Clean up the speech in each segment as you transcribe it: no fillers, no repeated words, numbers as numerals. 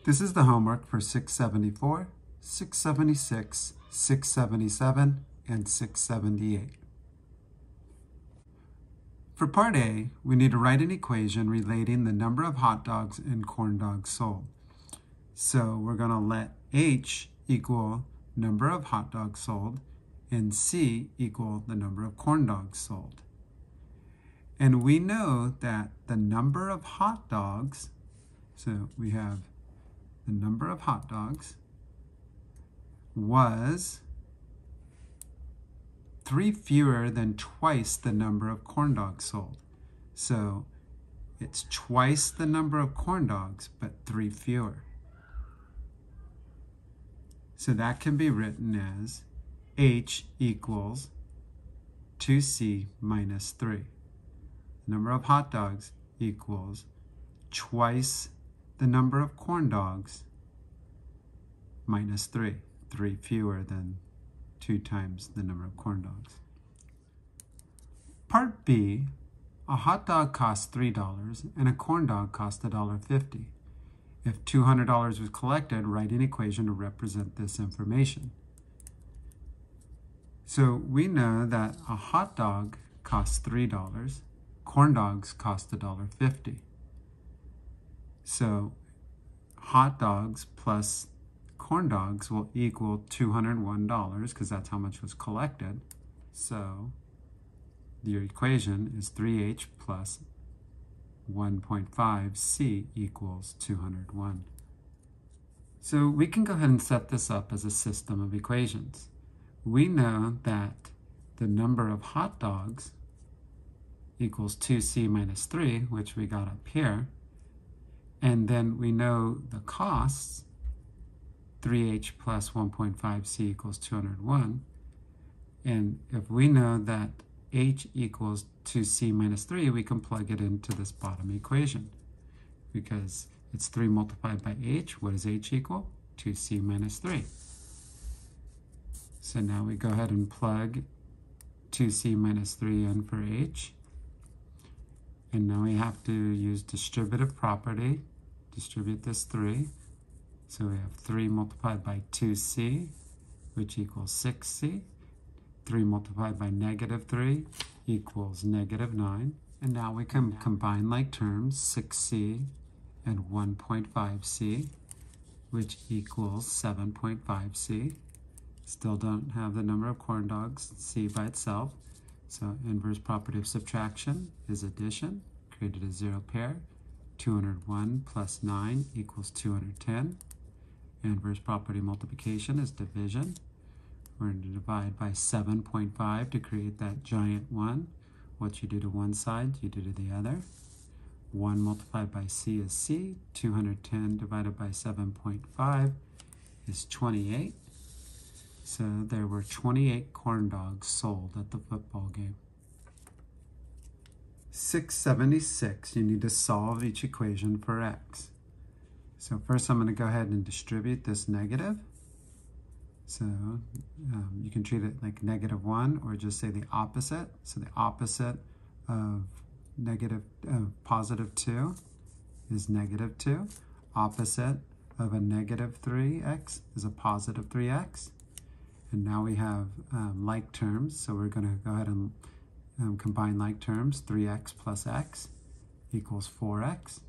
This is the homework for 674, 676, 677, and 678. For part A, we need to write an equation relating the number of hot dogs and corn dogs sold. So we're going to let H equal number of hot dogs sold and C equal the number of corn dogs sold. And we know that the number of hot dogs, so we have the number of hot dogs was 3 fewer than twice the number of corn dogs sold. So it's twice the number of corn dogs, but 3 fewer. So that can be written as H equals 2C minus 3. The number of hot dogs equals twice the number of corn dogs minus 3. 3 fewer than 2 times the number of corn dogs. Part B, a hot dog costs $3 and a corn dog costs $1.50. If $200 was collected, write an equation to represent this information. So we know that a hot dog costs $3, corn dogs cost $1.50. So hot dogs plus corn dogs will equal $201 because that's how much was collected. So your equation is 3H plus 1.5C equals 201. So we can go ahead and set this up as a system of equations. We know that the number of hot dogs equals 2C minus 3, which we got up here. And then we know the costs, 3H plus 1.5C equals 201. And if we know that H equals 2C minus 3, we can plug it into this bottom equation. Because it's 3 multiplied by H, what does H equal? 2C minus 3. So now we go ahead and plug 2C minus 3 in for H. And now we have to use distributive property, distribute this 3. So we have 3 multiplied by 2C, which equals 6C. 3 multiplied by negative 3 equals negative 9. And now we can combine like terms, 6C and 1.5C, which equals 7.5C. Still don't have the number of corn dogs, C by itself. So inverse property of subtraction is addition, created a 0 pair. 201 plus 9 equals 210. Inverse property of multiplication is division. We're going to divide by 7.5 to create that giant 1. What you do to one side, you do to the other. 1 multiplied by C is C. 210 divided by 7.5 is 28. So there were 28 corn dogs sold at the football game. 676, you need to solve each equation for x. So first I'm going to go ahead and distribute this negative. So you can treat it like negative 1 or just say the opposite. So the opposite of positive 2 is negative 2. Opposite of a negative 3x is a positive 3x. And now we have like terms, so we're going to go ahead and combine like terms. 3x plus x equals 4x.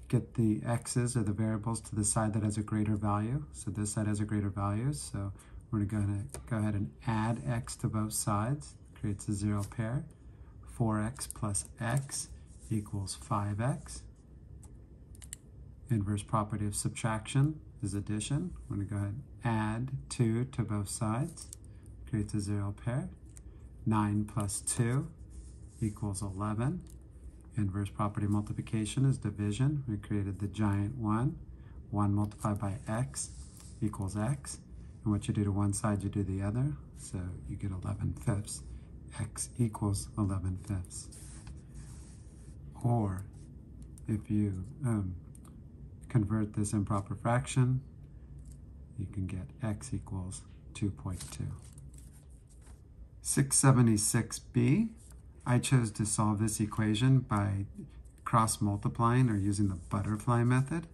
Get the x's or the variables to the side that has a greater value. So this side has a greater value, so we're going to go ahead and add x to both sides. Creates a 0 pair. 4x plus x equals 5x. Inverse property of subtraction is addition. We're going to go ahead and add 2 to both sides. Creates a 0 pair. 9 plus 2 equals 11. Inverse property of multiplication is division. We created the giant 1. 1 multiplied by x equals x. And what you do to one side, you do the other. So you get 11/5. X equals 11/5. Or if you convert this improper fraction, you can get x equals 2.2. 676b, I chose to solve this equation by cross multiplying or using the butterfly method.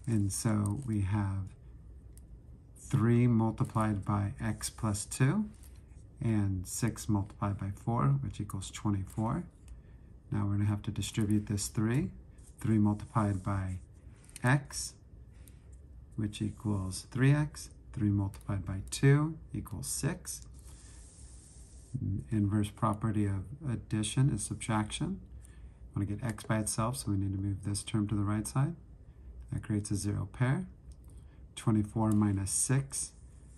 And so we have 3 multiplied by x plus 2 and 6 multiplied by 4, which equals 24. Now we're going to have to distribute this 3. 3 multiplied by x, which equals 3x. 3 multiplied by 2 equals 6. Inverse property of addition is subtraction. I want to get x by itself, so we need to move this term to the right side. That creates a 0 pair. 24 minus 6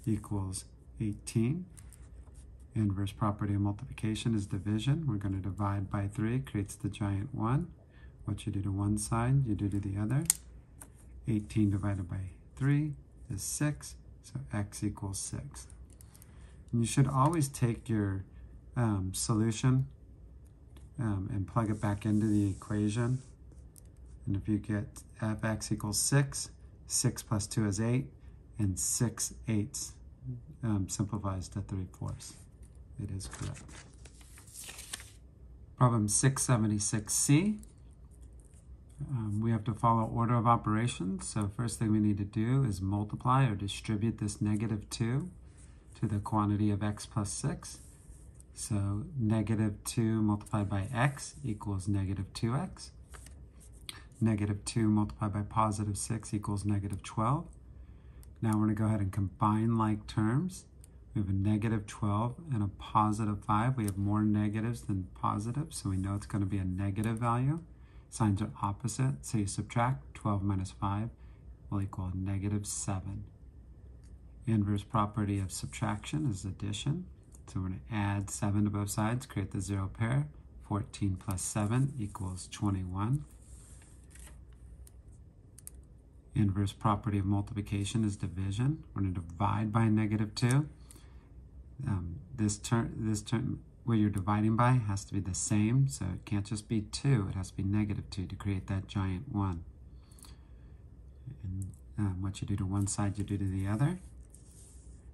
equals 18. Inverse property of multiplication is division. We're going to divide by 3, creates the giant 1. What you do to one side, you do to the other. 18 divided by 3 is 6, so x equals 6. And you should always take your solution and plug it back into the equation. And if you get fx equals 6, 6 plus 2 is 8, and 6 eighths simplifies to 3/4. It is correct. Problem 676C. We have to follow order of operations. So first thing we need to do is multiply or distribute this negative 2 to the quantity of x plus 6. So negative 2 multiplied by x equals negative 2x. Negative 2 multiplied by positive 6 equals negative 12. Now we're going to go ahead and combine like terms. We have a negative 12 and a positive 5. We have more negatives than positives, so we know it's going to be a negative value. Signs are opposite, so you subtract. 12 minus 5 will equal negative 7. Inverse property of subtraction is addition. So we're going to add 7 to both sides, create the 0 pair. 14 plus 7 equals 21. Inverse property of multiplication is division. We're going to divide by negative 2. This term where you're dividing by has to be the same, so it can't just be 2, it has to be negative 2 to create that giant 1. And what you do to one side, you do to the other.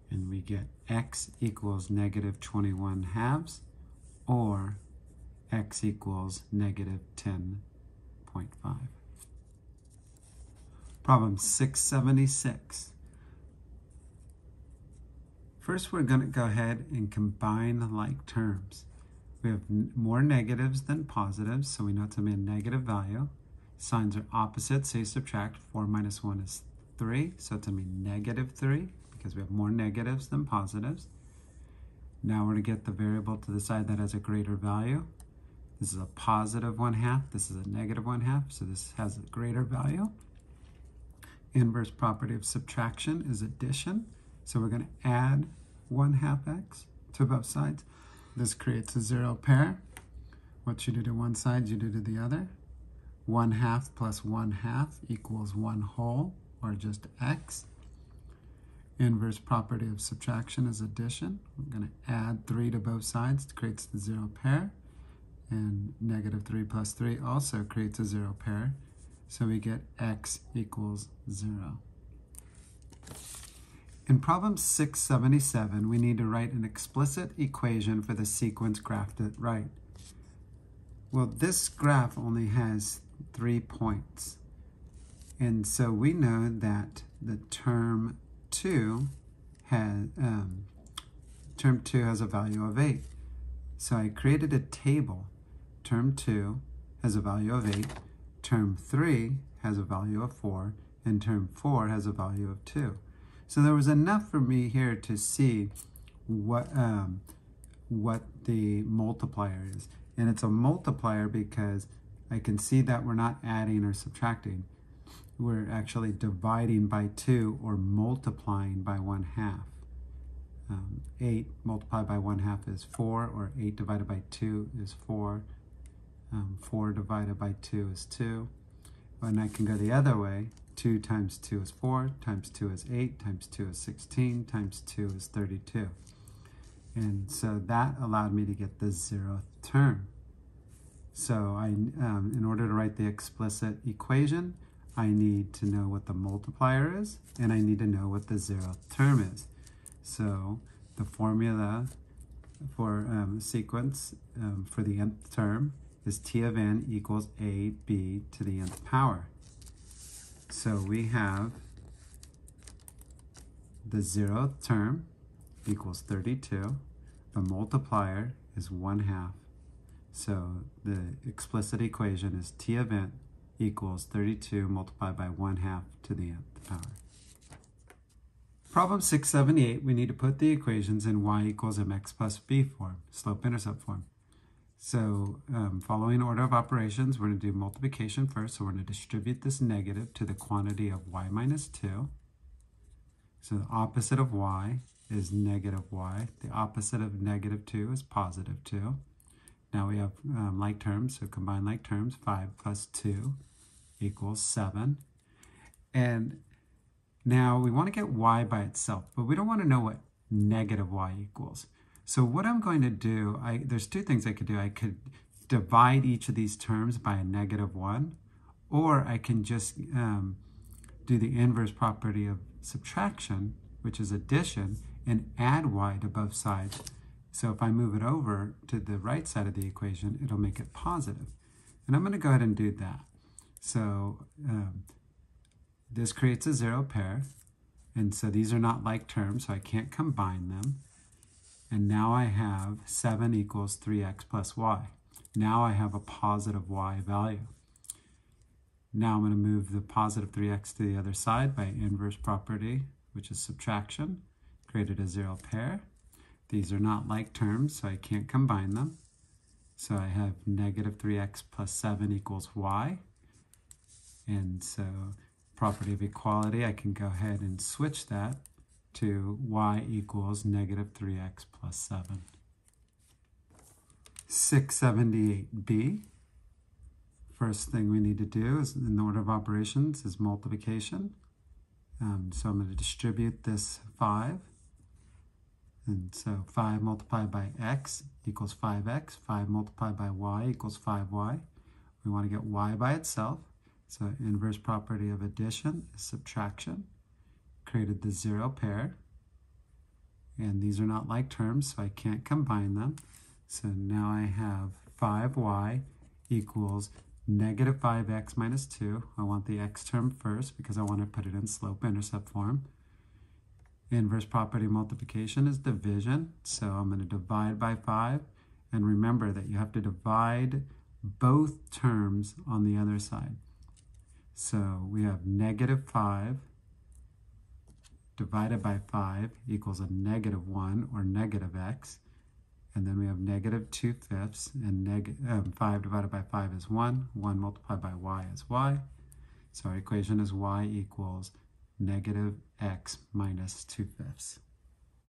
And we get x equals negative 21 halves, or x equals negative 10.5. Problem 676. First, we're going to go ahead and combine like terms. We have more negatives than positives, so we know it's going to be a negative value. Signs are opposite, so you subtract. 4 minus 1 is 3, so it's going to be negative 3, because we have more negatives than positives. Now we're going to get the variable to the side that has a greater value. This is a positive 1/2, this is a negative 1/2, so this has a greater value. Inverse property of subtraction is addition. So we're going to add 1/2x to both sides. This creates a 0 pair. What you do to one side, you do to the other. 1/2 plus 1/2 equals 1 whole, or just x. Inverse property of subtraction is addition. We're going to add 3 to both sides. It creates the 0 pair. And negative 3 plus 3 also creates a 0 pair. So we get x equals 0. In problem 677, we need to write an explicit equation for the sequence graphed at right. Well, this graph only has 3 points. And so we know that the term 2 has a value of 8. So I created a table. Term 2 has a value of 8. Term 3 has a value of 4. And term 4 has a value of 2. So there was enough for me here to see what the multiplier is. And it's a multiplier because I can see that we're not adding or subtracting. We're actually dividing by 2 or multiplying by 1/2. 8 multiplied by 1/2 is 4, or 8 divided by 2 is 4. 4 divided by 2 is 2. And I can go the other way. 2 times 2 is 4, times 2 is 8, times 2 is 16, times 2 is 32. And so that allowed me to get the 0th term. So in order to write the explicit equation, I need to know what the multiplier is, and I need to know what the 0th term is. So the formula for sequence for the nth term is T of n equals AB to the nth power. So we have the 0th term equals 32. The multiplier is 1/2. So the explicit equation is t of int equals 32 multiplied by 1/2 to the nth power. Problem 678, we need to put the equations in y equals mx plus b form, slope-intercept form. So following order of operations, we're going to do multiplication first. So we're going to distribute this negative to the quantity of y minus 2. So the opposite of y is negative y. The opposite of negative 2 is positive 2. Now we have like terms, so combine like terms. 5 plus 2 equals 7. And now we want to get y by itself, but we don't want to know what negative y equals. So what I'm going to do, there's two things I could do. I could divide each of these terms by a -1, or I can just do the inverse property of subtraction, which is addition, and add y to both sides. So if I move it over to the right side of the equation, it'll make it positive. And I'm going to go ahead and do that. So this creates a 0 pair. And so these are not like terms, so I can't combine them. And now I have 7 equals 3x plus y. Now I have a positive y value. Now I'm going to move the positive 3x to the other side by inverse property, which is subtraction. Created a 0 pair. These are not like terms, so I can't combine them. So I have negative 3x plus 7 equals y. And so property of equality, I can go ahead and switch that to y equals negative 3x plus 7. 678b. First thing we need to do is, in the order of operations, is multiplication. So I'm going to distribute this 5. And so 5 multiplied by x equals 5x. 5 multiplied by y equals 5y. We want to get y by itself. So inverse property of addition is subtraction. Created the 0 pair. And these are not like terms, so I can't combine them. So now I have 5y equals negative 5x minus 2. I want the x term first because I want to put it in slope-intercept form. Inverse property of multiplication is division. So I'm going to divide by 5. And remember that you have to divide both terms on the other side. So we have negative 5 divided by 5 equals a -1 or negative x. And then we have negative 2/5, and 5 divided by 5 is 1. 1 multiplied by y is y. So our equation is y equals negative x minus 2/5.